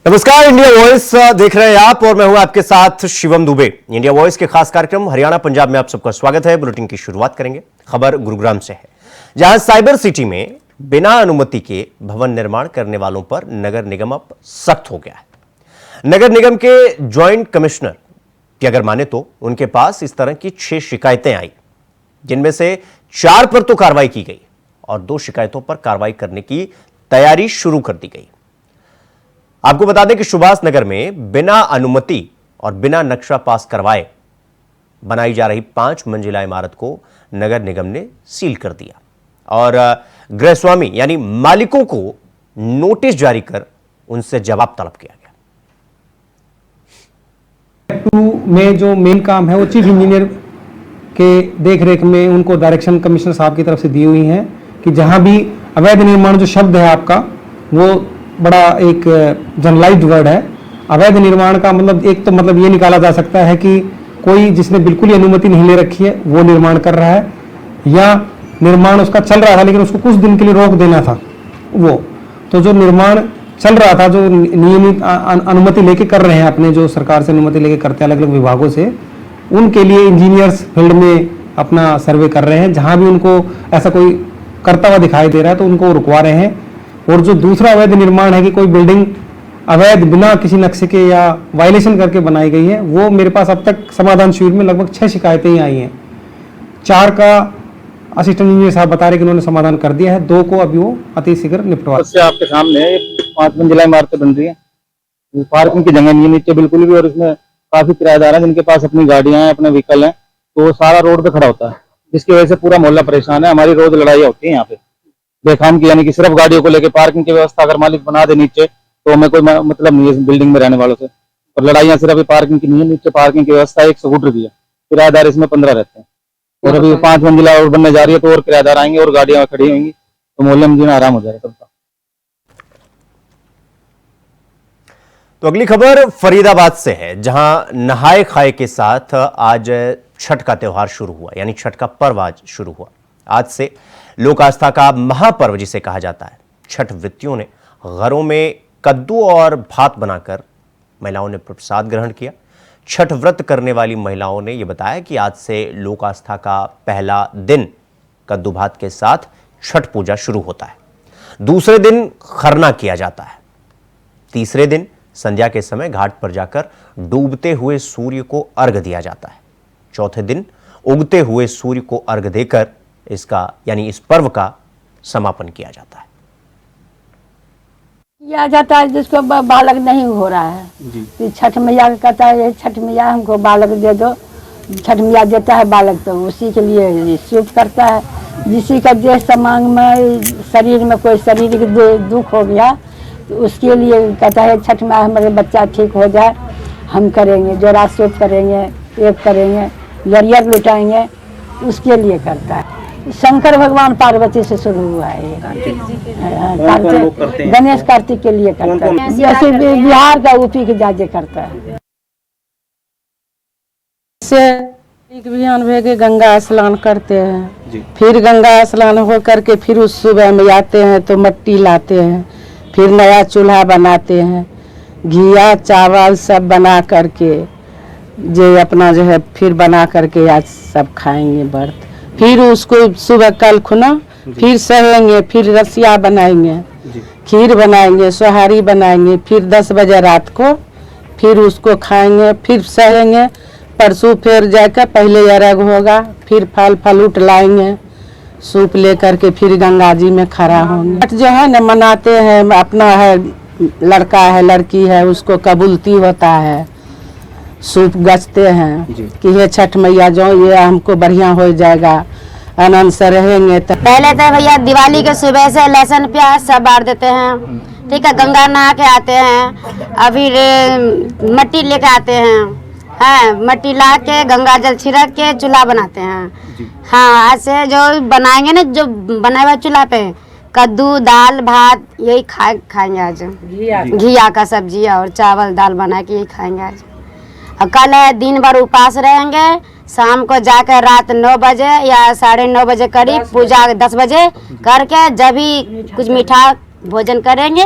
नमस्कार, India voice देख रहे हैं आप और मैं हूं आपके साथ शिवम दुबे। इंडिया वॉइस के खास कार्यक्रम हरियाणा पंजाब में आप सबका स्वागत है। बुलेटिन की शुरुआत करेंगे। खबर गुरुग्राम से है, जहां साइबर सिटी में बिना अनुमति के भवन निर्माण करने वालों पर नगर निगम अब सख्त हो गया है। नगर निगम के ज्वाइंट कमिश्नर की अगर माने तो उनके पास इस तरह की 6 शिकायतें आई, जिनमें से 4 पर तो कार्रवाई की गई और 2 शिकायतों पर कार्रवाई करने की तैयारी शुरू कर दी गई। आपको बता दें कि सुभाष नगर में बिना अनुमति और बिना नक्शा पास करवाए बनाई जा रही 5 मंजिला इमारत को नगर निगम ने सील कर दिया और गृहस्वामी यानी मालिकों को नोटिस जारी कर उनसे जवाब तलब किया गया। 2 में जो मेन काम है वो चीफ इंजीनियर के देखरेख में उनको डायरेक्शन कमिश्नर साहब की तरफ से दी हुई है कि जहां भी अवैध निर्माण जो शब्द है आपका वो बड़ा एक जनरलाइज्ड वर्ड है। अवैध निर्माण का मतलब एक तो मतलब ये निकाला जा सकता है कि कोई जिसने बिल्कुल ही अनुमति नहीं ले रखी है वो निर्माण कर रहा है, या निर्माण उसका चल रहा था लेकिन उसको कुछ दिन के लिए रोक देना था वो। तो जो निर्माण चल रहा था, जो नियमित अनुमति लेके कर रहे हैं, अपने जो सरकार से अनुमति लेके करते हैं अलग अलग विभागों से, उनके लिए इंजीनियर्स फील्ड में अपना सर्वे कर रहे हैं। जहां भी उनको ऐसा कोई करता हुआ दिखाई दे रहा है तो उनको रुकवा रहे हैं। और जो दूसरा अवैध निर्माण है कि कोई बिल्डिंग अवैध बिना किसी नक्शे के या वायलेशन करके बनाई गई है, वो मेरे पास अब तक समाधान शिविर में लगभग 6 शिकायतें ही आई हैं। 4 का असिस्टेंट इंजीनियर साहब बता रहे कि उन्होंने समाधान कर दिया है, 2 को अभी वो अति शीघ्र निपटवा। आपके सामने 5 मंजिला इमारतें बन रही है, पार्किंग की जगह नहीं है नीचे बिल्कुल भी, और इसमें काफी किराएदार हैं जिनके पास अपनी गाड़ियां हैं, अपने व्हीकल हैं, तो सारा रोड पे खड़ा होता है, जिसकी वजह से पूरा मोहल्ला परेशान है। हमारी रोज लड़ाई होती है यहाँ पे बेखाम की, यानी कि सिर्फ गाड़ियों को लेकर पार्किंग की व्यवस्था अगर मालिक बना दे नीचे तो हमें कोई मतलब नहीं है इस बिल्डिंग में रहने वालों से। और लड़ाइयाँ सिर्फ पार्किंग की नहीं है, नीचे पार्किंग की व्यवस्था 1 स्कूटर की है, किराएदार इसमें 15 रहते हैं, और अभी 5 मंजिला और बनने जा रही है तो और किराएदार आएंगे और गाड़ियां खड़ी होंगी तो मोहल्ले में जीना आराम हो जाएगा सबका। तो अगली खबर फरीदाबाद से है, जहां नहाए खाए के साथ आज छठ का त्योहार शुरू हुआ, यानी छठ का पर्व आज शुरू हुआ। आज से लोक आस्था का महापर्व जिसे कहा जाता है, छठ व्रतियों ने घरों में कद्दू और भात बनाकर महिलाओं ने प्रसाद ग्रहण किया। छठ व्रत करने वाली महिलाओं ने यह बताया कि आज से लोक आस्था का पहला दिन कद्दू भात के साथ छठ पूजा शुरू होता है। दूसरे दिन खरना किया जाता है। तीसरे दिन संध्या के समय घाट पर जाकर डूबते हुए सूर्य को अर्घ दिया जाता है। चौथे दिन उगते हुए सूर्य को अर्घ देकर इसका यानी इस पर्व का समापन किया जाता है। किया जाता है जिसको बालक नहीं हो रहा है तो छठ मैया का कहता है छठ मैया हमको बालक दे दो, छठ मैया देता है बालक, तो उसी के लिए शुभ करता है। जिसी का देह समांग में शरीर में कोई शरीर के दुख हो गया तो उसके लिए कहता है छठ मैया हमारे बच्चा ठीक हो जाए, हम करेंगे, जोड़ा शुभ करेंगे, एक करेंगे, नरियर लुटाएंगे, उसके लिए करता है। शंकर भगवान पार्वती से शुरू हुआ है, गणेश कार्तिक के लिए करता है। जैसे बिहार का यूपी के जाजे करता है। बिहान भेगे गंगा स्नान करते हैं, फिर गंगा स्नान हो करके फिर उस सुबह में आते हैं तो मट्टी लाते हैं, फिर नया चूल्हा बनाते हैं, घिया चावल सब बना करके जो अपना जो है फिर बना करके आज सब खाएंगे व्रत। फिर उसको सुबह कल खुना फिर सहेंगे, फिर रसिया बनाएंगे, खीर बनाएंगे, सोहारी बनाएंगे, फिर 10 बजे रात को फिर उसको खाएंगे, फिर सहेंगे। परसों फिर जाकर पहले अर्घ होगा, फिर फल फलूट लाएंगे, सूप लेकर के फिर गंगा जी में खड़ा होंगे। छठ जो है न मनाते हैं, अपना है लड़का है लड़की है उसको कबूलती होता है, सूप गचते हैं कि ये छठ मैया जो ये हमको बढ़िया हो जाएगा, आनंद से रहेंगे। तो पहले तो भैया दिवाली के सुबह से लहसुन प्याज सब बार देते हैं, ठीक है, गंगा नहा के आते हैं, अभी मट्टी लेके आते हैं, हाँ मट्टी ला के गंगा जल छिड़क के चूल्हा बनाते हैं। हाँ आज से जो बनाएंगे ना, जो बनाए हुआ चूल्हा पे कद्दू दाल भात यही खाएंगे आज, घिया का सब्जी और चावल दाल बना के यही खाएंगे आज। और कल है दिन भर उपवास रहेंगे, शाम को जाकर रात 9 बजे या 9:30 बजे करीब पूजा 10 बजे करके जब भी कुछ मीठा भोजन करेंगे,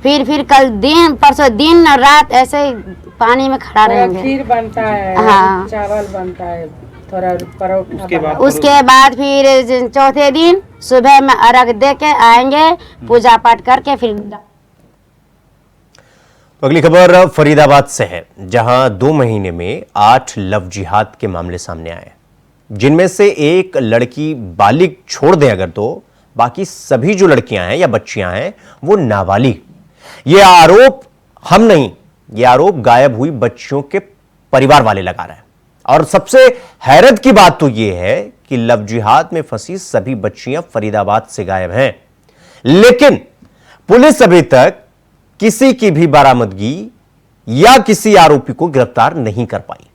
फिर कल दिन परसों दिन और रात ऐसे ही पानी में खड़ा रहेंगे। खीर बनता है, हाँ। चावल बनता है, थोड़ा परोठा। उसके बाद फिर चौथे दिन सुबह में अर्घ दे के आएंगे, पूजा पाठ करके फिर। अगली खबर फरीदाबाद से है, जहां 2 महीने में 8 लव जिहाद के मामले सामने आए, जिनमें से एक लड़की बालिग छोड़ दें अगर तो बाकी सभी जो लड़कियां हैं या बच्चियां हैं वो नाबालिग। ये आरोप हम नहीं, ये आरोप गायब हुई बच्चियों के परिवार वाले लगा रहे हैं। और सबसे हैरत की बात तो ये है कि लव जिहाद में फंसी सभी बच्चियां फरीदाबाद से गायब हैं, लेकिन पुलिस अभी तक किसी की भी बरामदगी या किसी आरोपी को गिरफ्तार नहीं कर पाई।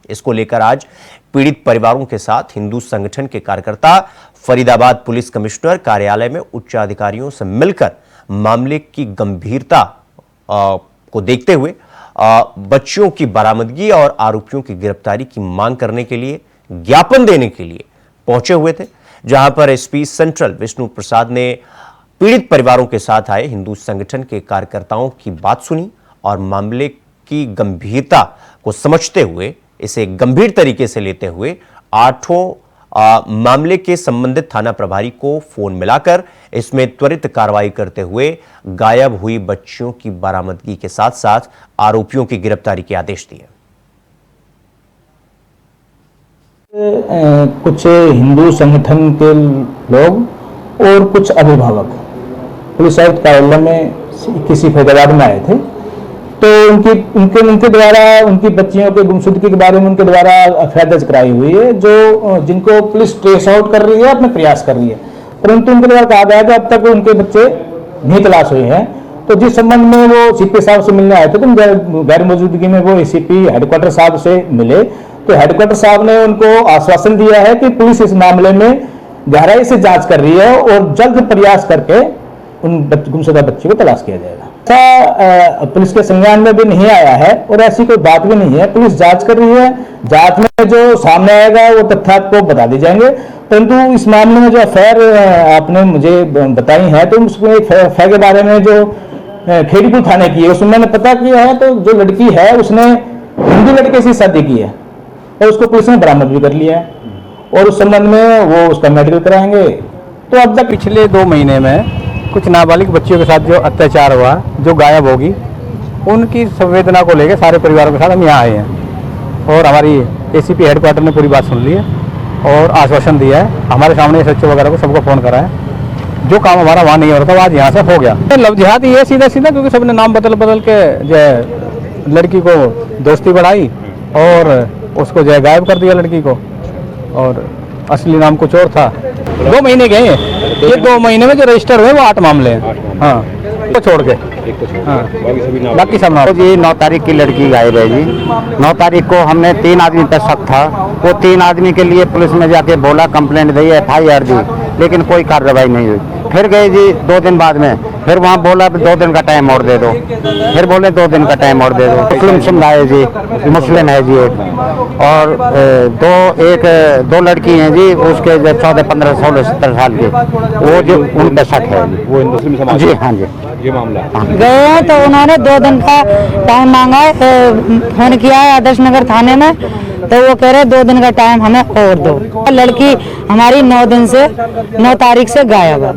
इसको लेकर आज पीड़ित परिवारों के साथ हिंदू संगठन के कार्यकर्ता फरीदाबाद पुलिस कमिश्नर कार्यालय में उच्च अधिकारियों से मिलकर मामले की गंभीरता को देखते हुए बच्चियों की बरामदगी और आरोपियों की गिरफ्तारी की मांग करने के लिए ज्ञापन देने के लिए पहुंचे हुए थे, जहां पर एसपी सेंट्रल विष्णु प्रसाद ने पीड़ित परिवारों के साथ आए हिंदू संगठन के कार्यकर्ताओं की बात सुनी और मामले की गंभीरता को समझते हुए, इसे गंभीर तरीके से लेते हुए 8 मामले के संबंधित थाना प्रभारी को फोन मिलाकर इसमें त्वरित कार्रवाई करते हुए गायब हुई बच्चियों की बरामदगी के साथ साथ आरोपियों की गिरफ्तारी के आदेश दिए। कुछ हिंदू संगठन के लोग और कुछ अभिभावक पुलिस आयुक्त कार्यालय में किसी फरीदाबाद में आए थे, तो उनके द्वारा उनकी बच्चियों के गुमशुदगी के बारे में उनके द्वारा एफआईआर दर्ज कराई हुई है, जो जिनको पुलिस ट्रेस आउट कर रही है, अपने प्रयास कर रही है, परंतु उनके द्वारा कहा गया कि अब तक उनके बच्चे नहीं तलाश हुए हैं। तो जिस संबंध में वो सीपी साहब से मिलने आए थे, तो गैर मौजूदगी में वो एसीपी हेडक्वार्टर साहब से मिले, तो हेडक्वार्टर साहब ने उनको आश्वासन दिया है कि पुलिस इस मामले में गहराई से जांच कर रही है और जल्द प्रयास करके उन गुमशुदा बच्चे को तलाश किया जाएगा। ऐसा पुलिस के संज्ञान में भी नहीं आया है और ऐसी कोई बात भी नहीं है। पुलिस जांच कर रही है, जांच में जो सामने आएगा वो तथ्य आपको बता दिए जाएंगे। परंतु इस मामले में जो एफआईआर आपने मुझे बताई है, तो उसमें एफआईआर के बारे में जो खेड़ीपुर थाने की है उसमें मैंने पता किया है, तो जो लड़की है उसने हिंदू लड़के से शादी की है और उसको पुलिस ने बरामद भी कर लिया है और उस संबंध में वो उसका मेडिकल कराएंगे। तो अब तक पिछले 2 महीने में कुछ नाबालिग बच्चियों के साथ जो अत्याचार हुआ, जो गायब होगी, उनकी संवेदना को लेकर सारे परिवारों के साथ हम यहाँ आए हैं और हमारी एसीपी हेडक्वार्टर ने पूरी बात सुन ली है और आश्वासन दिया है। हमारे सामने एसएचओ वगैरह को सबको फ़ोन करा है। जो काम हमारा वहाँ नहीं हो रहा था, आज यहाँ से हो गया। लव जिहाद ये सीधा क्योंकि सबने नाम बदल के जो लड़की को दोस्ती बढ़ाई और उसको जो गायब कर दिया लड़की को, और असली नाम कुछ और था। 2 महीने गए हैं, ये 2 महीने में जो रजिस्टर हुए वो 8 मामले हैं। हाँ, तो छोड़ के हाँ, बाकी सब नाम। जी 9 तारीख की लड़की गायब है जी। 9 तारीख को हमने 3 आदमी पर शक था, वो 3 आदमी के लिए पुलिस में जाके बोला, कंप्लेंट दी, एफआईआर दी, लेकिन कोई कार्रवाई नहीं हुई। फिर गए जी 2 दिन बाद में, फिर वहाँ बोला 2 दिन का टाइम और दे दो, फिर बोले 2 दिन का टाइम और दे दो। मुस्लिम समुदाय जी, मुस्लिम है जी एक, और 2 लड़की हैं जी, उसके 14, 15, 16, 17 साल की, वो जो उन पे शक है वो मुस्लिम समाज जी। हाँ जी, ये मामला गए हैं तो उन्होंने 2 दिन का टाइम मांगा है, फोन किया है आदर्श नगर थाने में, तो वो कह रहे 2 दिन का टाइम हमें और दो। लड़की हमारी 9 तारीख से गायब है।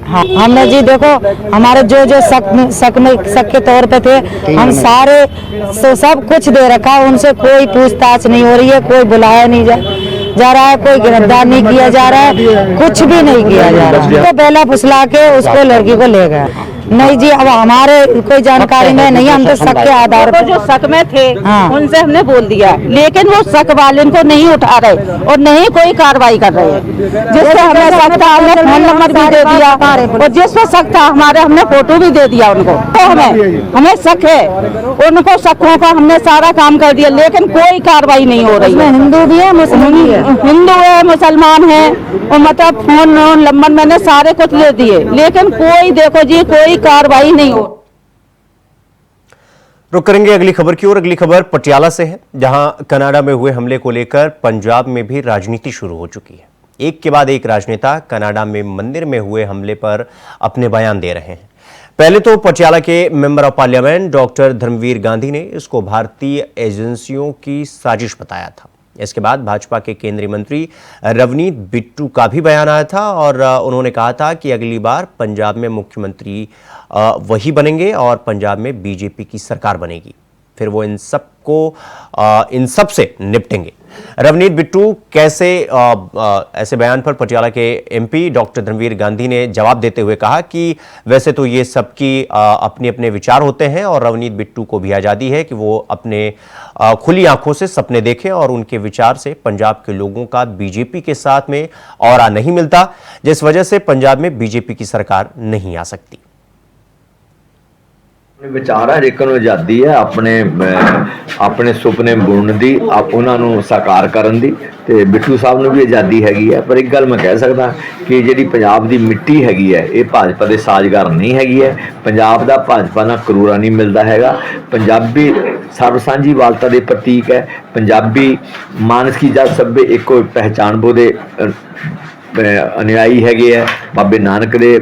हाँ, हमने जी देखो हमारे जो शक के तौर पे थे, हम सारे सब कुछ दे रखा, उनसे कोई पूछताछ नहीं हो रही है, कोई बुलाया नहीं जा रहा है, कोई गिरफ्तार नहीं किया जा रहा है, कुछ भी नहीं किया जा रहा है। तो बेला फुसला के उसको लड़की को ले गया। नहीं जी, अब हमारे कोई जानकारी में नहीं, हम तो शक के आधार पर जो शक में थे हाँ, उनसे हमने बोल दिया, लेकिन वो शक वाले को नहीं उठा रहे और नहीं कोई कार्रवाई कर रहे हैं। जिससे हमें शक था हमने फोन नंबर भी दे दिया और जिसको शक था हमारे हमने फोटो भी दे दिया उनको। तो हमें शक है, उनको शकों का हमने सारा काम कर दिया, लेकिन कोई कार्रवाई नहीं हो रही है। हिंदू भी है, मुस्लिम भी है, हिंदू है, मुसलमान है, और मतलब फोन नंबर मैंने सारे कुछ ले दिए, लेकिन कोई देखो जी कोई कार्रवाई नहीं हो। रुक करेंगे अगली खबर की ओर। अगली खबर पटियाला से है, जहां कनाडा में हुए हमले को लेकर पंजाब में भी राजनीति शुरू हो चुकी है। एक के बाद एक राजनेता कनाडा में मंदिर में हुए हमले पर अपने बयान दे रहे हैं। पहले तो पटियाला के member of parliament doctor Dharamvir Gandhi ने इसको भारतीय एजेंसियों की साजिश बताया था। इसके बाद भाजपा के केंद्रीय मंत्री रवनीत बिट्टू का भी बयान आया था और उन्होंने कहा था कि अगली बार पंजाब में मुख्यमंत्री वही बनेंगे और पंजाब में बीजेपी की सरकार बनेगी, फिर वो इन सब से निपटेंगे। रवनीत बिट्टू कैसे ऐसे बयान पर पटियाला के एमपी डॉक्टर धर्मवीर गांधी ने जवाब देते हुए कहा कि वैसे तो ये सबकी अपने अपने विचार होते हैं और रवनीत बिट्टू को भी आज़ादी है कि वो अपने खुली आंखों से सपने देखें और उनके विचार से पंजाब के लोगों का बीजेपी के साथ में ऑरा नहीं मिलता, जिस वजह से पंजाब में बीजेपी की सरकार नहीं आ सकती। विचार है जेकर आज़ादी है अपने सुपने बुनने की, उन्होंने साकार करने की, तो बिट्टू साहब ने भी आज़ादी हैगी है। पर एक गल मैं कह सकदा कि जी पंजाब की मिट्टी हैगी है ये भाजपा के साजगार नहीं हैगी है। पंजाब का भाजपा ना करूरा नहीं मिलता हैगा। पंजाबी सर्वसांझी वालता के प्रतीक है। पंजाबी मानस की जात सभ्य एक पहचान बोधे अनुयायी हैगे है, बाबे नानक दे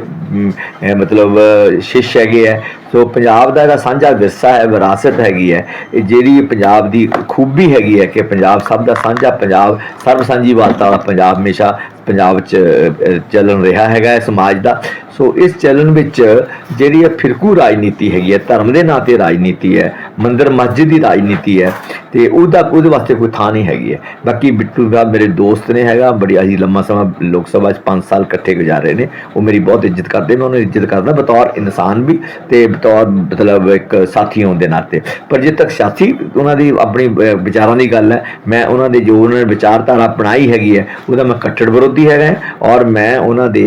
मतलब शिष्य हैगे है। सो पंजाब का जिहड़ा साझा विरसा है, विरासत हैगी है, जिहड़ी पंजाब की खूबी हैगी है कि पंजाब सब का साझा, पंजाब सर्वसांझी वालता वाला पंजाब हमेशा पंजाब चलन रहा है समाज का। सो इस चलन विच जिहड़ी फिरकू राजनीति हैगी है, धर्म के नाँ ते राजनीति है, मंदिर मस्जिद की राजनीति है, तो उहदे वास्ते कोई थां नहीं हैगी है। बाकी बिट्टू का मेरे दोस्त ने हैगा, बड़ी अजी लम्मा समा लोक सभा 5 साल इकट्ठे गुजारे ने, वो मेरी बहुत इज्जत करते, मैं उन्हें इज्जत करदा बतौर इंसान भी ते बतौर मतलब एक साथी होने के नाते। पर जिद तक सियासी उन्होंने अपनी विचारों की गल है, मैं उन्होंने जो उन्होंने विचारधारा अपनाई हैगी है उसका मैं कट्टर विरोधी है और मैं उन्होंने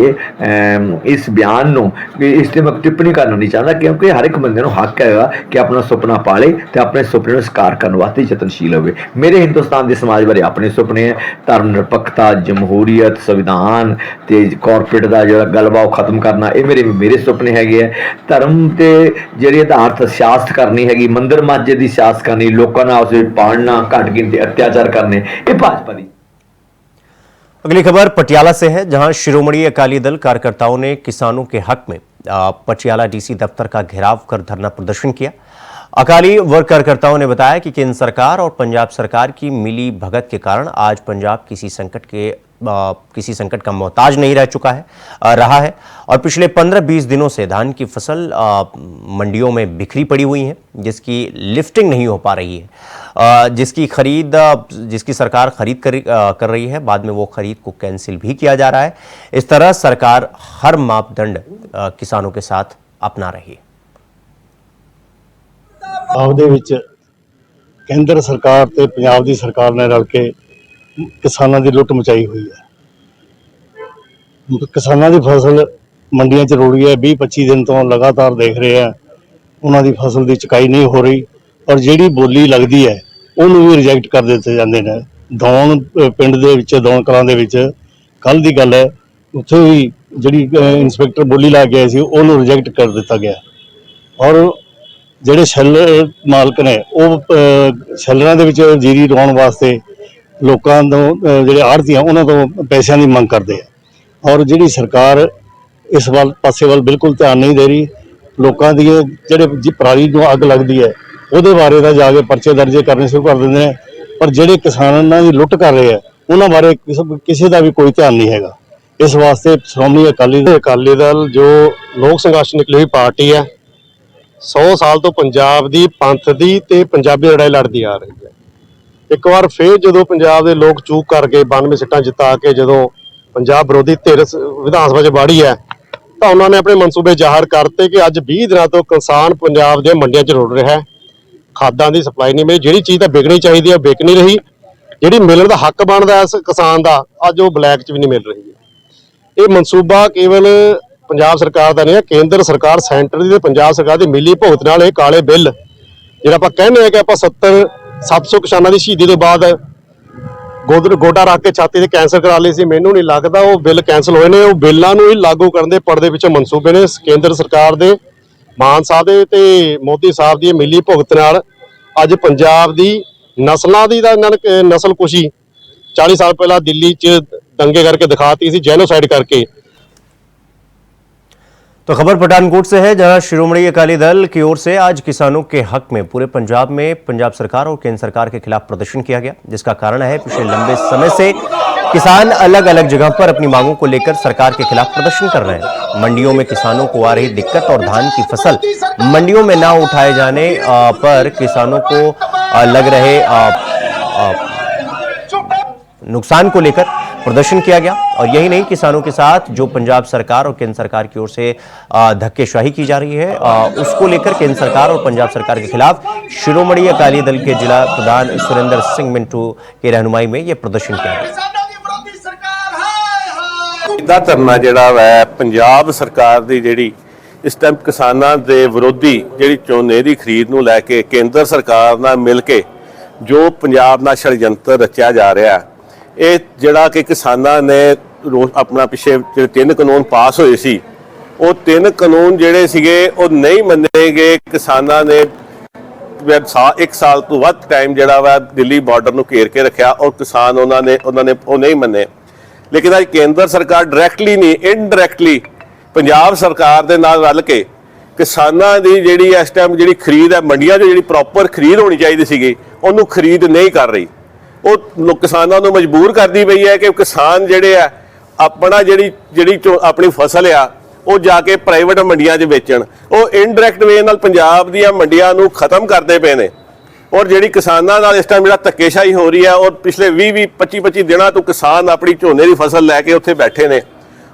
इस बयान इस ते मैं टिप्पणी करना नहीं चाहता, क्योंकि हर एक बंदे को हक है कि अपना सुपना पाले तो अपने सुपने को साकार करने वास्ते यतनशील हो। मेरे हिंदुस्तान के समाज बारे अपने सुपने हैं, धर्म निरपक्षता, जमहूरीयत, संविधान ते कॉरपोरेट का जो गलबा खत्म करना, ये मेरे सुपने हैगे है। धर्म ते जिहड़ी आधारत सियासत करनी हैगी, मंदिर मस्जिद की सियासत करनी, लोगों ने आपस में पाड़ना, घट गिनती अत्याचार करने, ये भाजपा की। अगली खबर पटियाला से है, जहां शिरोमणि अकाली दल कार्यकर्ताओं ने किसानों के हक में पटियाला डीसी दफ्तर का घेराव कर धरना प्रदर्शन किया। अकाली वर्ग कार्यकर्ताओं ने बताया कि केंद्र सरकार और पंजाब सरकार की मिली भगत के कारण आज पंजाब किसी संकट का मोहताज नहीं रहा है और पिछले 15-20 दिनों से धान की फसल मंडियों में बिखरी पड़ी हुई है, जिसकी लिफ्टिंग नहीं हो पा रही है, जिसकी सरकार खरीद कर रही है, बाद में वो खरीद को कैंसिल भी किया जा रहा है। इस तरह सरकार हर मापदंड किसानों के साथ अपना रही है। आपदे विच केंद्र सरकार ते पंजाब दी सरकार ने रल के किसानों की लुट मचाई हुई है। किसानों की फसल मंडियां च रुड़ी है, 20-25 दिन तो लगातार देख रहे हैं उन्हों की फसल की चुकाई नहीं हो रही और जिहड़ी बोली लगती है उन्होंने भी रिजेक्ट कर दिते जाते हैं। दौन पिंड दे विच, दौन कलां दे विच कल की गल है, उत्थे भी जिहड़ी इंस्पैक्टर बोली ला के आए सी उन्होंने रिजेक्ट कर दिता गया और ਜਿਹੜੇ ਸ਼ੈਲਰ ਮਾਲਕ ਨੇ ਉਹ ਸ਼ੈਲਰਾਂ ਦੇ ਵਿੱਚ ਜੀਰੀ ਰਵਾਉਣ ਵਾਸਤੇ ਲੋਕਾਂ ਤੋਂ ਜਿਹੜੇ ਆੜ੍ਹਤੀਆਂ ਉਹਨਾਂ ਤੋਂ ਪੈਸਿਆਂ ਦੀ ਮੰਗ ਕਰਦੇ ਆ ਔਰ ਜਿਹੜੀ ਸਰਕਾਰ ਇਸ ਪਾਸੇ ਵੱਲ ਬਿਲਕੁਲ ਧਿਆਨ ਨਹੀਂ ਦੇ ਰਹੀ। ਲੋਕਾਂ ਦੀ ਜਿਹੜੇ ਪਰਾਲੀ ਨੂੰ ਅੱਗ ਲੱਗਦੀ ਹੈ ਉਹਦੇ ਬਾਰੇ ਤਾਂ ਜਾ ਕੇ ਪਰਚੇ ਦਰਜ ਕਰਨੇ ਸ਼ੁਰੂ ਕਰ ਦਿੰਦੇ ਨੇ, ਪਰ ਜਿਹੜੇ ਕਿਸਾਨਾਂ ਦੀ ਲੁੱਟ ਕਰ ਰਹੇ ਆ ਉਹਨਾਂ ਬਾਰੇ ਕਿਸੇ ਦਾ ਵੀ ਕੋਈ ਧਿਆਨ ਨਹੀਂ ਹੈਗਾ। ਇਸ ਵਾਸਤੇ ਸ਼੍ਰੋਮਣੀ ਅਕਾਲੀ ਦਲ ਜੋ ਲੋਕ ਸੰਘਰਸ਼ ਨਿਕਲੀ ਹੋਈ ਪਾਰਟੀ ਹੈ 100 साल तो पंजाब की पंथ की ते पंजाबी लड़ाई लड़ती आ रही है। एक बार फिर जो पंजाब के लोग चूक करके 92 सीटां जिता के जो पंजाब विरोधी धिर विधान सभा च बाड़ी है तो उन्होंने अपने मनसूबे जाहिर करते कि अज 20 दिनों तो किसान पंजाब दी मंडियां च रुड़ रहा है, खादां की सप्लाई नहीं मिली, जिहड़ी चीज़ तो बिकनी चाहिए है बिक नहीं रही, जिहड़ी मिलण दा हक बनदा इस किसान का अज वो ब्लैक च भी नहीं मिल रही है। ये मनसूबा केवल पंजाब सरकार का नहीं है, केंद्र सरकार सेंटर की पंजाब सरकार की मिली भुगत नाल ये काले बिल जिहड़ा आपां कहने हैं कि आपां 70-700 किसानों की शहीदी तो बाद गोडा रख के छाती से कैंसर करा ली सी, मैनूं नहीं लगता वो बिल कैंसल होए ने। वो बिलों ही लागू करने दे पड़दे पिछे मनसूबे ने केंद्र सरकार के मान साहब दे ते मोदी साहब की मिली भुगत नाल अज पंजाब की नस्लों की इन्होंने नस्लकुशी 40 साल पहला दिल्ली च दंगे करके दिखाती सी, जेनोसाइड करके। तो खबर पठानकोट से है, जहां शिरोमणि अकाली दल की ओर से आज किसानों के हक में पूरे पंजाब में पंजाब सरकार और केंद्र सरकार के खिलाफ प्रदर्शन किया गया, जिसका कारण है पिछले लंबे समय से किसान अलग अलग जगह पर अपनी मांगों को लेकर सरकार के खिलाफ प्रदर्शन कर रहे हैं। मंडियों में किसानों को आ रही दिक्कत और धान की फसल मंडियों में न उठाए जाने पर किसानों को लग रहे नुकसान को लेकर प्रदर्शन किया गया। और यही नहीं, किसानों के साथ जो पंजाब सरकार और केंद्र सरकार की ओर से धक्केशाही की जा रही है, उसको लेकर केंद्र सरकार और पंजाब सरकार के खिलाफ शिरोमणि अकाली दल के जिला प्रधान सुरेंद्र सिंह मिंटू की रहनुमाई में यह प्रदर्शन किया गया। इदा धरना जिहड़ा वै पंजाब सरकार दी जिहड़ी इस टाइम किसानां दे विरोधी जिहड़ी झोने दी खरीद नूं लैके केंद्र सरकार नाल मिल के जो पंजाब नाल षडयंत्र रचिया जा रहा है, ਇਹ ਜਿਹੜਾ ਕਿ ਕਿਸਾਨਾਂ ਨੇ ਆਪਣਾ ਪਿੱਛੇ ਜਿਹੜੇ 3 ਕਾਨੂੰਨ ਪਾਸ ਹੋਏ ਸੀ, ਉਹ 3 ਕਾਨੂੰਨ ਜਿਹੜੇ ਸੀਗੇ ਉਹ ਨਹੀਂ ਮੰਨੇ ਗਏ। ਕਿਸਾਨਾਂ ਨੇ 1 ਸਾਲ ਤੋਂ ਵੱਧ ਟਾਈਮ ਜਿਹੜਾ ਵਾ ਦਿੱਲੀ ਬਾਰਡਰ ਨੂੰ ਘੇਰ ਕੇ ਰੱਖਿਆ ਔਰ ਕਿਸਾਨ ਉਹਨਾਂ ਨੇ ਉਹ ਨਹੀਂ ਮੰਨੇ। ਲੇਕਿਨ ਅੱਜ ਕੇਂਦਰ ਸਰਕਾਰ ਡਾਇਰੈਕਟਲੀ ਨਹੀਂ, ਇਨਡਾਇਰੈਕਟਲੀ ਪੰਜਾਬ ਸਰਕਾਰ ਦੇ ਨਾਲ ਰਲ ਕੇ ਕਿਸਾਨਾਂ ਦੀ ਜਿਹੜੀ ਇਸ ਟਾਈਮ ਜਿਹੜੀ ਖਰੀਦ ਹੈ ਮੰਡੀਆਂ 'ਚ ਜਿਹੜੀ ਪ੍ਰੋਪਰ ਖਰੀਦ ਹੋਣੀ ਚਾਹੀਦੀ ਸੀਗੀ, ਉਹਨੂੰ ਖਰੀਦ ਨਹੀਂ ਕਰ ਰਹੀ। ਉਹ ਕਿਸਾਨਾਂ ਨੂੰ ਮਜਬੂਰ ਕਰਦੀ ਪਈ ਹੈ ਕਿ ਕਿਸਾਨ ਜਿਹੜੇ ਆ ਆਪਣਾ ਜਿਹੜੀ ਆਪਣੀ ਫਸਲ ਆ ਉਹ ਜਾ ਕੇ ਪ੍ਰਾਈਵੇਟ ਮੰਡੀਆਂ 'ਚ ਵੇਚਣ। ਉਹ ਇਨਡਾਇਰੈਕਟ ਵੇ ਨਾਲ ਪੰਜਾਬ ਦੀਆਂ ਮੰਡੀਆਂ ਨੂੰ ਖਤਮ ਕਰਦੇ ਪਏ ਨੇ। ਔਰ ਜਿਹੜੀ ਕਿਸਾਨਾਂ ਨਾਲ ਇਸ ਟਾਈਮ ਜਿਹੜਾ ਧੱਕੇਸ਼ਾਹੀ ਹੋ ਰਹੀ ਹੈ, ਔਰ ਪਿਛਲੇ 20-25 ਦਿਨਾਂ ਤੋਂ ਕਿਸਾਨ ਆਪਣੀ ਝੋਨੇ ਦੀ ਫਸਲ ਲੈ ਕੇ ਉੱਥੇ ਬੈਠੇ ਨੇ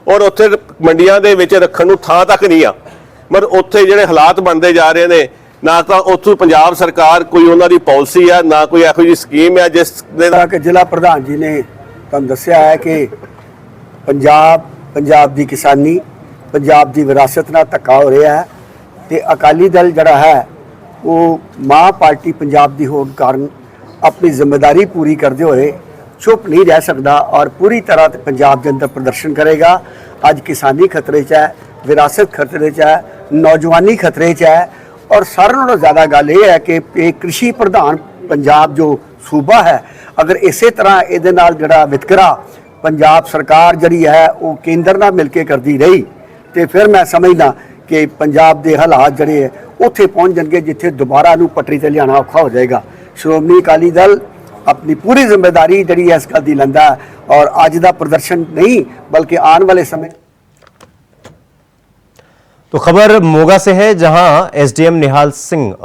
ਔਰ ਉੱਥੇ ਮੰਡੀਆਂ ਦੇ ਵਿੱਚ ਰੱਖਣ ਨੂੰ ਥਾਂ ਤੱਕ ਨਹੀਂ ਆ। ਮगर ਉੱਥੇ ਜਿਹੜੇ ਹਾਲਾਤ ਬਣਦੇ ਜਾ ਰਹੇ ਨੇ, ਨਾ ਤਾਂ ਉੱਥੋਂ ਪੰਜਾਬ ਸਰਕਾਰ ਕੋਈ ਉਹਨਾਂ ਦੀ ਪਾਲਿਸੀ ਆ, ਨਾ ਕੋਈ ਇਹੋ ਜਿਹੀ ਸਕੀਮ ਹੈ ਜਿਸ ਦੇ ਨਾਲ ਕਿ ਜ਼ਿਲ੍ਹਾ ਪ੍ਰਧਾਨ ਜੀ ਨੇ ਤੁਹਾਨੂੰ ਦੱਸਿਆ ਹੈ ਕਿ ਪੰਜਾਬ ਦੀ ਕਿਸਾਨੀ, ਪੰਜਾਬ ਦੀ ਵਿਰਾਸਤ ਨਾਲ ਧੱਕਾ ਹੋ ਰਿਹਾ ਹੈ ਤੇ ਅਕਾਲੀ ਦਲ ਜਿਹੜਾ ਹੈ ਉਹ ਮਾਂ ਪਾਰਟੀ ਪੰਜਾਬ ਦੀ ਹੋਣ ਕਾਰਨ ਆਪਣੀ ਜ਼ਿੰਮੇਵਾਰੀ ਪੂਰੀ ਕਰਦੇ ਹੋਏ ਚੁੱਪ ਨਹੀਂ ਰਹਿ ਸਕਦਾ ਔਰ ਪੂਰੀ ਤਰ੍ਹਾਂ ਤੇ ਪੰਜਾਬ ਦੇ ਅੰਦਰ ਪ੍ਰਦਰਸ਼ਨ ਕਰੇਗਾ। ਅੱਜ ਕਿਸਾਨੀ ਖਤਰੇ 'ਚ ਹੈ, ਵਿਰਾਸਤ ਖਤਰੇ 'ਚ ਹੈ, ਨੌਜਵਾਨੀ ਖਤਰੇ 'ਚ ਹੈ और सारे नालों ज़्यादा गल यह है कि कृषि प्रधान पंजाब जो सूबा है, अगर इस तरह ये जोड़ा वितकरा पंजाब सरकार जी है वो केंद्र नाल मिल के करती रही तो फिर मैं समझदा कि पंजाब के हालात जोड़े है उत्थे पहुँच जाएंगे जिथे दोबारा नूं पटरी ते लियाना औखा हो जाएगा। श्रोमणी अकाली दल अपनी पूरी जिम्मेदारी जी इस गल की लैंदा और अज का प्रदर्शन नहीं बल्कि आने वाले समय। तो खबर मोगा से है, जहां एसडीएम निहाल सिंह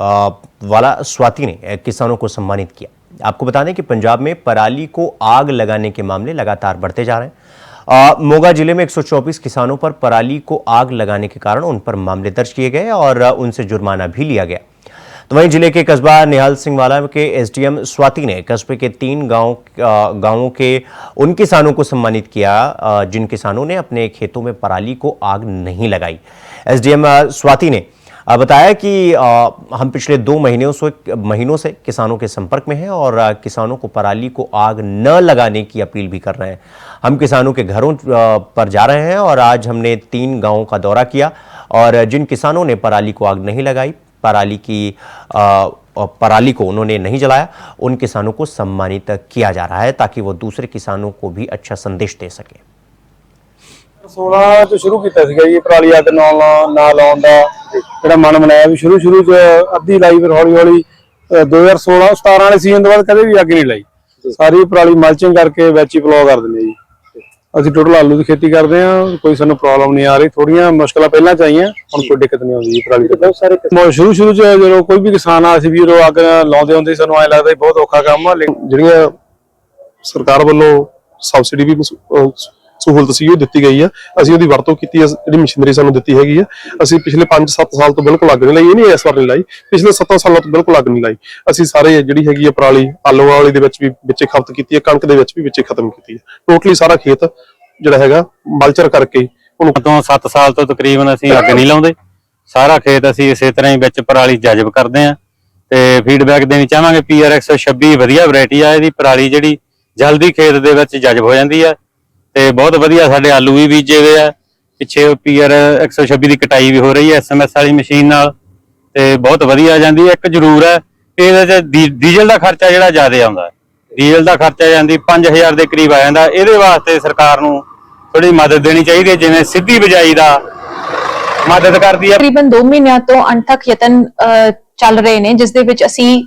वाला स्वाति ने किसानों को सम्मानित किया। आपको बता दें कि पंजाब में पराली को आग लगाने के मामले लगातार बढ़ते जा रहे हैं। मोगा जिले में 124 किसानों पर पराली को आग लगाने के कारण उन पर मामले दर्ज किए गए और उनसे जुर्माना भी लिया गया। तो वहीं जिले के कस्बा निहाल सिंह वाला के एसडीएम स्वाति ने कस्बे के 3 गांवों के उन किसानों को सम्मानित किया जिन किसानों ने अपने खेतों में पराली को आग नहीं लगाई। एसडीएम स्वाति ने बताया कि हम पिछले 2 महीनों से किसानों के संपर्क में हैं और किसानों को पराली को आग न लगाने की अपील भी कर रहे हैं। हम किसानों के घरों पर जा रहे हैं और आज हमने 3 गांवों का दौरा किया और जिन किसानों ने पराली को आग नहीं लगाई, पराली को उन्होंने नहीं जलाया, उन किसानों को सम्मानित किया जा रहा है ताकि वो दूसरे किसानों को भी अच्छा संदेश दे सके। 16 ਤੋਂ ਸ਼ੁਰੂ ਕੀਤਾ ਸੀਗਾ ਜੀ ਪਰਾਲੀ ਅੱਗ ਨਾ ਲਾਉਣ ਦਾ ਜਿਹੜਾ ਮਨ ਬਣਾਇਆ ਵੀ ਸ਼ੁਰੂ ਚ ਅੱਧੀ ਲਾਈ, ਫਿਰ ਹੌਲੀ ਹੌਲੀ 2016-17 ਵਾਲੇ ਸੀਜ਼ਨ ਤੋਂ ਬਾਅਦ ਕਦੇ ਵੀ ਅੱਗ ਨਹੀਂ ਲਾਈ। ਸਾਰੀ ਪਰਾਲੀ ਮਲਚਿੰਗ ਕਰਕੇ ਵਿੱਚ ਹੀ ਪਲਾਅ ਕਰ ਦਿੰਦੇ ਜੀ। ਅਸੀਂ ਟੋਟਲ ਆਲੂ ਦੀ ਖੇਤੀ ਕਰਦੇ ਹਾਂ, ਕੋਈ ਸਾਨੂੰ ਪ੍ਰੋਬਲਮ ਨਹੀਂ ਆ ਰਹੀ। ਥੋੜੀਆਂ ਮੁਸ਼ਕਲਾਂ ਪਹਿਲਾਂ ਚ ਆਈਆਂ, ਹੁਣ ਕੋਈ ਦਿੱਕਤ ਨਹੀਂ ਆਉਂਦੀ ਜੀ ਪਰਾਲੀ ਤੇ। ਬਹੁਤ ਸਾਰੇ ਸ਼ੁਰੂ ਚ ਜਦੋਂ ਕੋਈ ਵੀ ਕਿਸਾਨ ਆ ਸੀ ਵੀ ਜਦੋਂ ਅੱਗ ਲਾਉਂਦੇ ਹੁੰਦੇ ਸਾਨੂੰ ਐਂ ਲੱਗਦਾ ਬਹੁਤ ਔਖਾ ਕੰਮ ਆ। ਜਿਹੜੀਆਂ ਸਰਕਾਰ ਵੱਲੋਂ ਸਬਸਿਡੀ ਵੀ ਸਹੂਲਤ ਸੀ ਉਹ ਦਿੱਤੀ ਗਈ ਆ, ਅਸੀਂ ਉਹਦੀ ਵਰਤੋਂ ਕੀਤੀ ਆ। ਜਿਹੜੀ ਮਸ਼ੀਨਰੀ ਸਾਨੂੰ ਦਿੱਤੀ ਹੈਗੀ ਆ, ਅਸੀਂ ਪਿਛਲੇ 5-7 ਸਾਲ ਤੋਂ ਬਿਲਕੁਲ ਅੱਗ ਨਹੀਂ ਲਾਈ। ਇਹ ਨਹੀਂ ਇਸ ਵਾਰ ਨਹੀਂ ਲਾਈ, ਪਿਛਲੇ 7 ਸਾਲਾਂ ਤੋਂ ਬਿਲਕੁਲ ਅੱਗ ਨਹੀਂ ਲਾਈ। ਅਸੀਂ ਸਾਰੇ ਜਿਹੜੀ ਹੈਗੀ ਆ ਪਰਾਲੀ ਆਲੂ ਵਾਲੀ ਦੇ ਵਿੱਚ ਵੀ ਵਿੱਚੇ ਖਪਤ ਕੀਤੀ ਹੈ, ਕਣਕ ਦੇ ਵਿੱਚ ਵੀ ਵਿੱਚੇ ਖਤਮ ਕੀਤੀ ਹੈ। ਟੋਟਲੀ ਸਾਰਾ ਖੇਤ ਜਿਹੜਾ ਹੈਗਾ ਮਲਚਰ ਕਰਕੇ ਉਹਨੂੰ ਤੋਂ 7 ਸਾਲ ਤੋਂ ਤਕਰੀਬਨ ਅਸੀਂ ਅੱਗ ਨਹੀਂ ਲਾਉਂਦੇ। ਸਾਰਾ ਖੇਤ ਅਸੀਂ ਇਸੇ ਤਰ੍ਹਾਂ ਹੀ ਵਿੱਚ ਪਰਾਲੀ ਜਜ਼ਬ ਕਰਦੇ ਆ ਤੇ ਫੀਡਬੈਕ ਦੇਣੀ ਚਾਹਾਂਗੇ। PR 126 ਵਧੀਆ ਵੈਰਾਈਟੀ ਆ, ਇਹਦੀ ਪਰਾਲੀ ਜਿਹੜੀ ਜਲਦੀ ਖੇਤ ਦੇ ਵਿੱਚ ਜਜ਼ਬ ਹੋ ਜਾਂਦੀ ਆ ਤੇ ਬਹੁਤ ਵਧੀਆ ਸਾਡੇ ਆਲੂ ਵੀ ਬੀਜੇ ਹੋਏ ਆ। ਪਿੱਛੇ PR 126 ਦੀ ਕਟਾਈ ਵੀ ਹੋ ਰਹੀ ਹੈ SMS ਵਾਲੀ ਮਸ਼ੀਨ ਨਾਲ ਤੇ ਬਹੁਤ ਵਧੀਆ ਜਾਂਦੀ ਹੈ। ਇੱਕ ਜ਼ਰੂਰ ਹੈ ਇਹਦੇ ਚ ਡੀਜ਼ਲ ਦਾ ਖਰਚਾ ਜਿਹੜਾ ਜ਼ਿਆਦਾ ਆਉਂਦਾ, ਡੀਜ਼ਲ ਦਾ ਖਰਚਾ ਜਾਂਦੀ 5000 ਦੇ ਕਰੀਬ ਆ ਜਾਂਦਾ। ਇਹਦੇ ਵਾਸਤੇ ਸਰਕਾਰ ਨੂੰ ਥੋੜੀ ਮਦਦ ਦੇਣੀ ਚਾਹੀਦੀ ਹੈ, ਜਿਵੇਂ ਸਿੱਧੀ ਬਿਜਾਈ ਦਾ ਮਦਦ ਕਰਦੀ ਹੈ। ਤਕਰੀਬਨ 2 ਮਹੀਨਿਆਂ ਤੋਂ ਅਣਥੱਕ ਯਤਨ ਚੱਲ ਰਹੇ ਨੇ, ਜਿਸ ਦੇ ਵਿੱਚ ਅਸੀਂ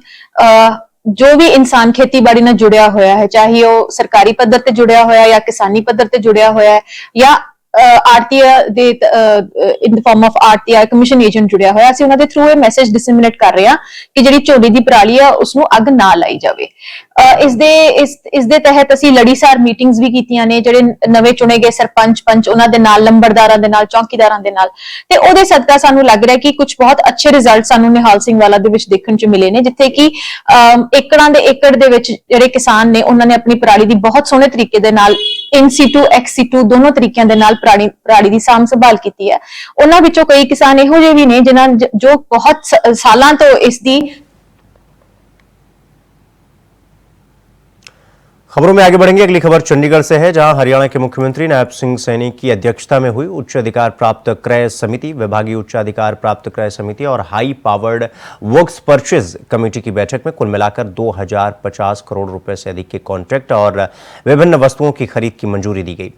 ਜੋ ਵੀ ਇਨਸਾਨ ਖੇਤੀਬਾੜੀ ਨਾਲ ਜੁੜਿਆ ਹੋਇਆ ਹੈ, ਚਾਹੇ ਉਹ ਸਰਕਾਰੀ ਪੱਧਰ ਤੇ ਜੁੜਿਆ ਹੋਇਆ ਜਾਂ ਕਿਸਾਨੀ ਪੱਧਰ ਤੇ ਜੁੜਿਆ ਹੋਇਆ ਹੈ ਜਾਂ ਆਰਟੀਆ ਦੇ ਇਨ ਫਾਰਮ ਆਫ ਆਰਟੀਆ ਕਮਿਸ਼ਨ ਏਜੰਟ ਜੁੜਿਆ ਹੋਇਆ, ਅਸੀਂ ਉਹਨਾਂ ਦੇ ਥਰੂ ਇਹ ਮੈਸੇਜ ਡਿਸਮਿਨੇਟ ਕਰ ਰਹੇ ਹਾਂ ਕਿ ਜਿਹੜੀ ਝੋਨੇ ਦੀ ਪਰਾਲੀ ਆ ਉਸ ਨੂੰ ਅੱਗ ਨਾ ਲਾਈ ਜਾਵੇ। ਇਸ ਦੇ ਤਹਿਤ ਅਸੀਂ ਲੜੀਸਾਰ ਮੀਟਿੰਗਸ ਵੀ ਕੀਤੀਆਂ ਨੇ, ਜਿਹੜੇ ਨਵੇਂ ਚੁਣੇ ਗਏ ਸਰਪੰਚ ਪੰਚ ਉਹਨਾਂ ਦੇ ਨਾਲ, ਲੰਬੜਦਾਰਾਂ ਦੇ ਨਾਲ, ਚੌਕੀਦਾਰਾਂ ਦੇ ਨਾਲ, ਤੇ ਉਹਦੇ ਸਦਕਾ ਸਾਨੂੰ ਲੱਗ ਰਿਹਾ ਕਿ ਕੁਝ ਬਹੁਤ ਅੱਛੇ ਰਿਜ਼ਲਟ ਸਾਨੂੰ ਨਿਹਾਲ ਸਿੰਘ ਵਾਲਾ ਦੇ ਵਿੱਚ ਦੇਖਣ ਚ ਮਿਲੇ ਨੇ, ਜਿੱਥੇ ਕਿ ਏਕੜਾਂ ਦੇ ਏਕੜ ਦੇ ਵਿੱਚ ਜਿਹੜੇ ਕਿਸਾਨ ਨੇ ਉਹਨਾਂ ਨੇ ਆਪਣੀ ਪਰਾਲੀ ਦੀ ਬਹੁਤ ਸੋਹਣੇ ਤਰੀਕੇ ਦੇ ਨਾਲ ਇਨ ਸੀਟੂ ਐਕਸ ਸੀਟੂ ਦੋਨੋਂ ਤਰੀਕਿਆਂ ਦੇ ਨਾਲ ਪਰਾਲੀ ਦੀ ਸਾਂਭ ਸੰਭਾਲ ਕੀਤੀ ਹੈ। ਉਹਨਾਂ ਵਿੱਚੋਂ ਕਈ ਕਿਸਾਨ ਇਹੋ ਜਿਹੇ ਵੀ ਨੇ ਜਿਨ੍ਹਾਂ ਜੋ ਬਹੁਤ ਸਾਲਾਂ ਤੋਂ ਇਸ ਦੀ। खबरों में आगे बढ़ेंगे। अगली खबर चंडीगढ़ से है, जहां हरियाणा के मुख्यमंत्री नायब सिंह सैनी की अध्यक्षता में हुई उच्च अधिकार प्राप्त क्रय समिति, विभागीय उच्च अधिकार प्राप्त क्रय समिति और high powered works purchase committee की बैठक में कुल मिलाकर 2050 करोड़ रुपए से अधिक के कॉन्ट्रैक्ट और विभिन्न वस्तुओं की खरीद की मंजूरी दी गई।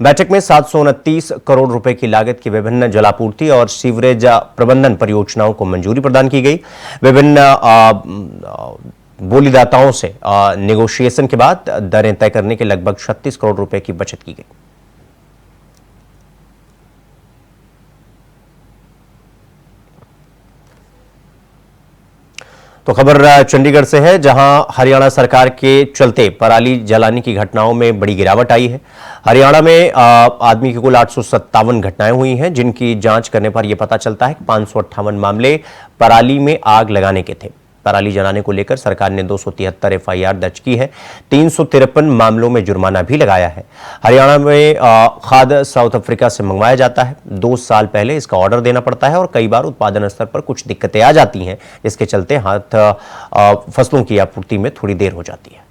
बैठक में 729 करोड़ रुपए की लागत की विभिन्न जलापूर्ति और सीवरेज प्रबंधन परियोजनाओं को मंजूरी प्रदान की गई। विभिन्न बोलीदाताओं से नेगोशिएशन के बाद दरें तय करने के लगभग 36 करोड़ रुपए की बचत की गई। तो खबर चंडीगढ़ से है, जहां हरियाणा सरकार के चलते पराली जलाने की घटनाओं में बड़ी गिरावट आई है। हरियाणा में आदमी की कुल 857 घटनाएं हुई हैं, जिनकी जांच करने पर यह पता चलता है कि 558 मामले पराली में आग लगाने के थे। पराली जलाने को लेकर सरकार ने 273 एफआईआर दर्ज की है। 353 मामलों में जुर्माना भी लगाया है। हरियाणा में खाद साउथ अफ्रीका से मंगवाया जाता है। 2 साल पहले इसका ऑर्डर देना पड़ता है और कई बार उत्पादन स्तर पर कुछ दिक्कतें आ जाती हैं, जिसके चलते फसलों की आपूर्ति में थोड़ी देर हो जाती है।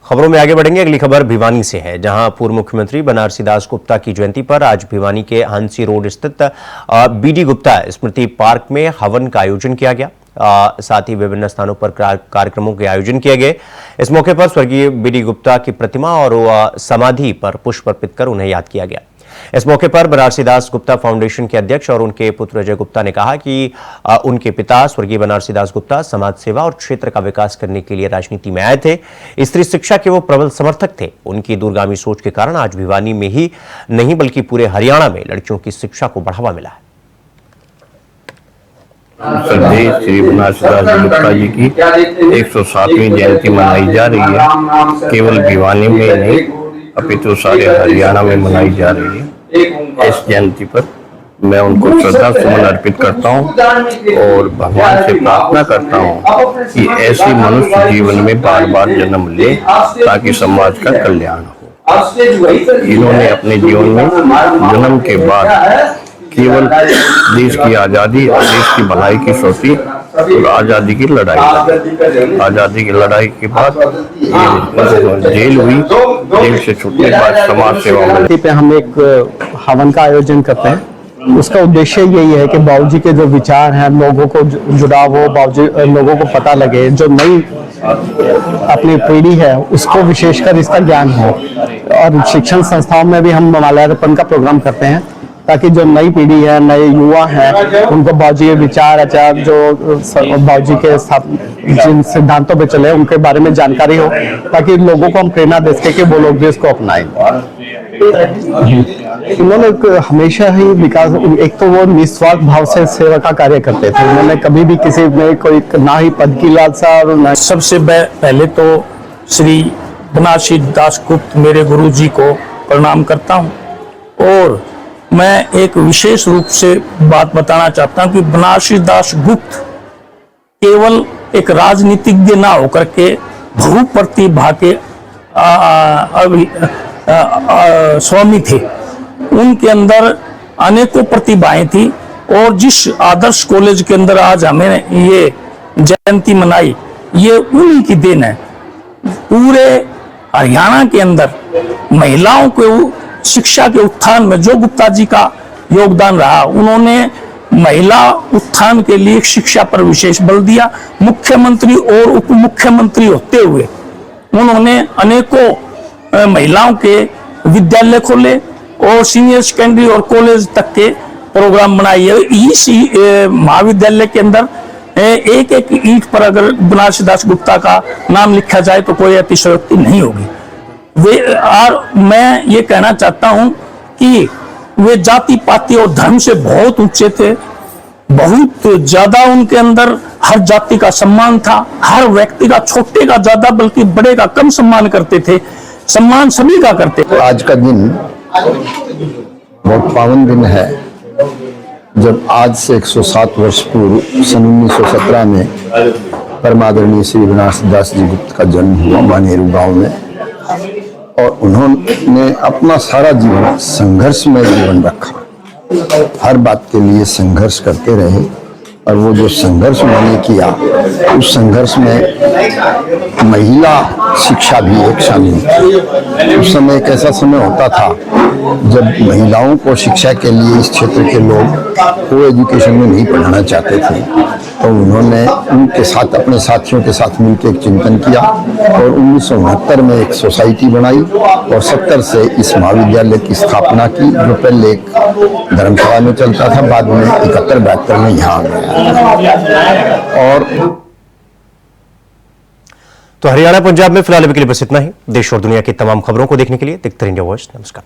खबरों में आगे बढ़ेंगे। अगली खबर भिवानी से है, जहां पूर्व मुख्यमंत्री बनारसी दास गुप्ता की जयंती पर आज भिवानी के हंसी रोड स्थित बीडी गुप्ता स्मृति पार्क में हवन का आयोजन किया गया। साथ ही विभिन्न स्थानों पर कार्यक्रमों के आयोजन किए गए। इस मौके पर स्वर्गीय बीडी गुप्ता की प्रतिमा और समाधि पर पुष्प अर्पित कर उन्हें याद किया गया। इस मौके पर बनारसी दास गुप्ता फाउंडेशन के अध्यक्ष और उनके पुत्र अजय गुप्ता ने कहा कि उनके पिता स्वर्गीय बनारसी दास गुप्ता समाज सेवा और क्षेत्र का विकास करने के लिए राजनीति में आए थे। स्त्री शिक्षा के वो प्रबल समर्थक थे। उनकी दूरगामी सोच के कारण आज भिवानी में ही नहीं बल्कि पूरे हरियाणा में लड़कियों की शिक्षा को बढ़ावा मिला है। श्रद्धेय श्री बनारसी दास गुप्ता जी की 107वीं जयंती मनाई जा रही है। केवल भिवानी में नहीं अपितु सारे हरियाणा में मनाई जा रही है। इस जयंती पर मैं उनको श्रद्धा सुमन अर्पित करता हूँ और भगवान से प्रार्थना करता हूँ कि ऐसी मनुष्य जीवन में बार बार जन्म ले ताकि समाज का कल्याण हो। इन्होंने अपने जीवन में जन्म के बाद केवल देश की आज़ादी और देश की भलाई की सोची और आज़ादी की लड़ाई। आज़ादी की लड़ाई के बाद जेल हुई, जेल से छूटने के बाद समाज सेवा में पे हम एक हवन का आयोजन करते हैं। उसका उद्देश्य यही है कि बाबूजी के जो विचार हैं लोगों को जुड़ाव हो, बाबूजी लोगों को पता लगे, जो नई अपनी पीढ़ी है उसको विशेषकर इसका ज्ञान हो। और शिक्षण संस्थाओं में भी हम माल्यार्पण का प्रोग्राम करते हैं ताकि जो नई पीढ़ी है, नए युवा हैं, उनको बाबूजी के विचार आचार जो बाबूजी के जिन सिद्धांतों पे चले उनके बारे में जानकारी हो, ताकि लोगों को हम प्रेरणा दे सके कि वो लोग भी इसको अपनाएं। उन्होंने हमेशा ही विकास, एक तो वो निस्वार्थ भाव से सेवा का कार्य करते थे। उन्होंने कभी भी किसी में कोई ना ही पद की लालसा और ना। सबसे पहले तो श्री बनारसी दास गुप्त मेरे गुरु जी को प्रणाम करता हूँ और मैं एक विशेष रूप से बात बताना चाहता हूं कि बनारसी दास गुप्त केवल एक राजनीतिज्ञ ना होकर के बहु प्रतिभा के स्वामी थे। उनके अंदर अनेकों प्रतिभाएं थी और जिस आदर्श कॉलेज के अंदर आज हमें ये जयंती मनाई, ये उन्हीं की देन है। पूरे हरियाणा के अंदर महिलाओं को शिक्षा के उत्थान में जो गुप्ता जी का योगदान रहा, उन्होंने महिला उत्थान के लिए शिक्षा पर विशेष बल दिया। मुख्यमंत्री और उप मुख्यमंत्री होते हुए उन्होंने अनेकों महिलाओं के विद्यालय खोले और सीनियर सेकेंडरी और कॉलेज तक के प्रोग्राम बनाए। इस महाविद्यालय के अंदर एक एक ईंट पर अगर बनारसी दास गुप्ता का नाम लिखा जाए तो कोई अतिशयोक्ति नहीं होगी। और मैं ये कहना चाहता हूं कि वे जाति पाति और धर्म से बहुत ऊंचे थे, बहुत ज्यादा उनके अंदर हर जाति का सम्मान था, हर व्यक्ति का छोटे का ज्यादा बल्कि बड़े का कम सम्मान करते थे, सम्मान सभी का करते थे। आज का दिन बहुत पावन दिन है जब आज से 107 वर्ष पूर्व सन 1917 में परमादरणीय श्री बनारसी दास जी गुप्त का जन्म हुआ मानेरू गांव में, और उन्होंने अपना सारा जीवन संघर्ष में जीवन रखा। हर बात के लिए संघर्ष करते रहे और वो जो संघर्ष उन्होंने किया उस संघर्ष में महिला शिक्षा भी एक शामिल थी। उस समय एक ऐसा समय होता था जब महिलाओं को शिक्षा के लिए इस क्षेत्र के लोग को एजुकेशन में नहीं पढ़ाना चाहते थे, तो उन्होंने उनके साथ अपने साथियों के साथ मिलकर एक चिंतन किया और 1969 में एक सोसाइटी बनाई और 70 से इस महाविद्यालय की स्थापना की, जो पहले एक धर्मशाला में चलता था, बाद में 71-72 में यहाँ आ गया। और तो हरियाणा पंजाब में फिलहाल अभी के लिए बस इतना ही। देश और दुनिया की तमाम खबरों को देखने के लिए देखते रहिए इंडिया वॉइस। नमस्कार।